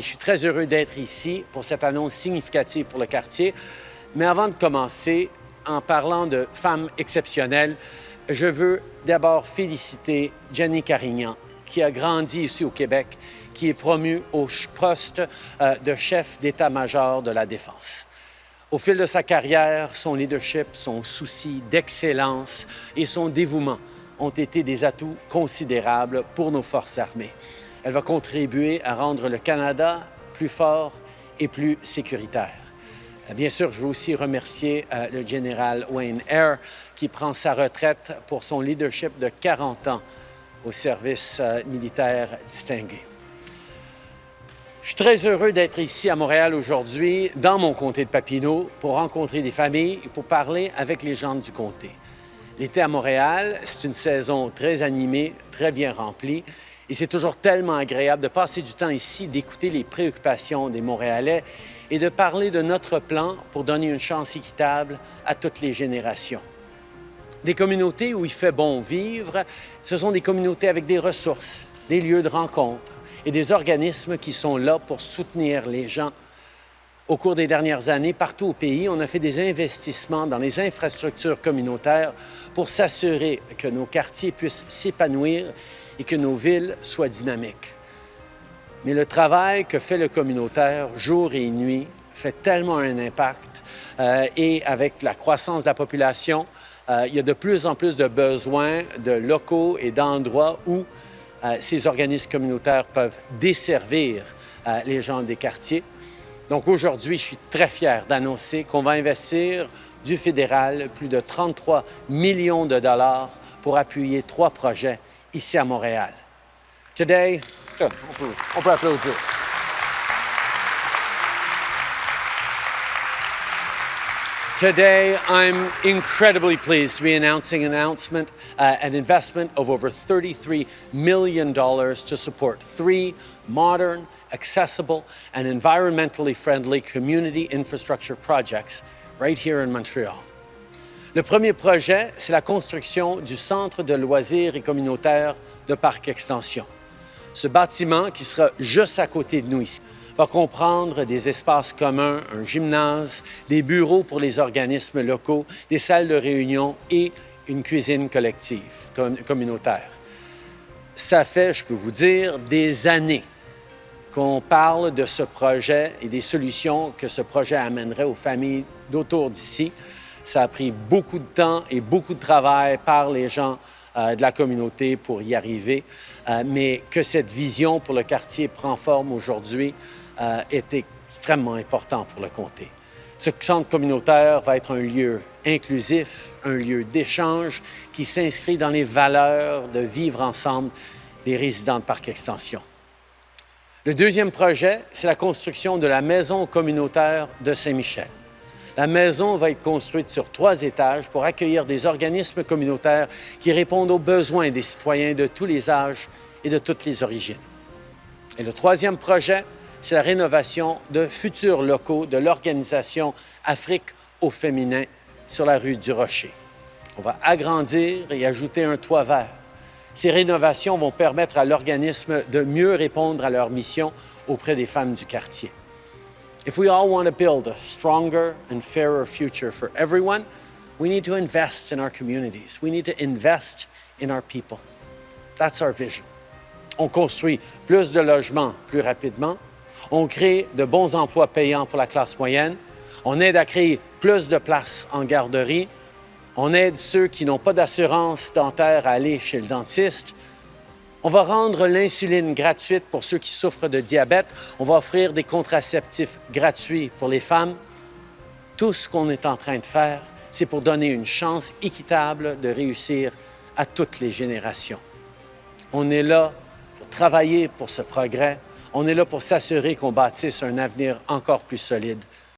Je suis très heureux d'être ici pour cette annonce significative pour le quartier. Mais avant de commencer, en parlant de femmes exceptionnelles, je veux d'abord féliciter Jenny Carignan, qui a grandi ici au Québec, qui est promue au poste de chef d'état-major de la Défense. Au fil de sa carrière, son leadership, son souci d'excellence et son dévouement ont été des atouts considérables pour nos forces armées. Elle va contribuer à rendre le Canada plus fort et plus sécuritaire. Bien sûr, je veux aussi remercier le général Wayne Eyre qui prend sa retraite pour son leadership de 40 ans au service militaire distingué. Je suis très heureux d'être ici à Montréal aujourd'hui, dans mon comté de Papineau, pour rencontrer des familles et pour parler avec les gens du comté. L'été à Montréal, c'est une saison très animée, très bien remplie. Et c'est toujours tellement agréable de passer du temps ici, d'écouter les préoccupations des Montréalais et de parler de notre plan pour donner une chance équitable à toutes les générations. Des communautés où il fait bon vivre, ce sont des communautés avec des ressources, des lieux de rencontre et des organismes qui sont là pour soutenir les gens. Au cours des dernières années, partout au pays, on a fait des investissements dans les infrastructures communautaires pour s'assurer que nos quartiers puissent s'épanouir et que nos villes soient dynamiques. Mais le travail que fait le communautaire jour et nuit fait tellement un impact et avec la croissance de la population, il y a de plus en plus de besoins de locaux et d'endroits où ces organismes communautaires peuvent desservir les gens des quartiers. Donc aujourd'hui, je suis très fier d'annoncer qu'on va investir du fédéral plus de 33 millions de dollars pour appuyer 3 projets ici à Montréal. Today, on peut applaudir. Today, I'm incredibly pleased to be announcing an investment of over $33 million to support 3 modern, accessible, and environmentally friendly community infrastructure projects right here in Montreal. Le premier projet, c'est la construction du Centre de loisirs et communautaire de Parc Extension. Ce bâtiment, qui sera juste à côté de nous ici, va comprendre des espaces communs, un gymnase, des bureaux pour les organismes locaux, des salles de réunion et une cuisine collective, communautaire. Ça fait, je peux vous dire, des années qu'on parle de ce projet et des solutions que ce projet amènerait aux familles d'autour d'ici. Ça a pris beaucoup de temps et beaucoup de travail par les gens de la communauté pour y arriver, mais que cette vision pour le quartier prend forme aujourd'hui est extrêmement important pour le comté. Ce centre communautaire va être un lieu inclusif, un lieu d'échange qui s'inscrit dans les valeurs de vivre ensemble des résidents de Parc Extension. Le deuxième projet, c'est la construction de la maison communautaire de Saint-Michel. La maison va être construite sur 3 étages pour accueillir des organismes communautaires qui répondent aux besoins des citoyens de tous les âges et de toutes les origines. Et le troisième projet, c'est la rénovation de futurs locaux de l'organisation Afrique au féminin sur la rue du Rocher. On va agrandir et ajouter un toit vert. Ces rénovations vont permettre à l'organisme de mieux répondre à leur mission auprès des femmes du quartier. If we all want to build a stronger and fairer future for everyone, we need to invest in our communities. We need to invest in our people. That's our vision. On construit plus de logements plus rapidement. On crée de bons emplois payants pour la classe moyenne. On aide à créer plus de places en garderie. On aide ceux qui n'ont pas d'assurance dentaire à aller chez le dentiste. On va rendre l'insuline gratuite pour ceux qui souffrent de diabète. On va offrir des contraceptifs gratuits pour les femmes. Tout ce qu'on est en train de faire, c'est pour donner une chance équitable de réussir à toutes les générations. On est là pour travailler pour ce progrès. On est là pour s'assurer qu'on bâtisse un avenir encore plus solide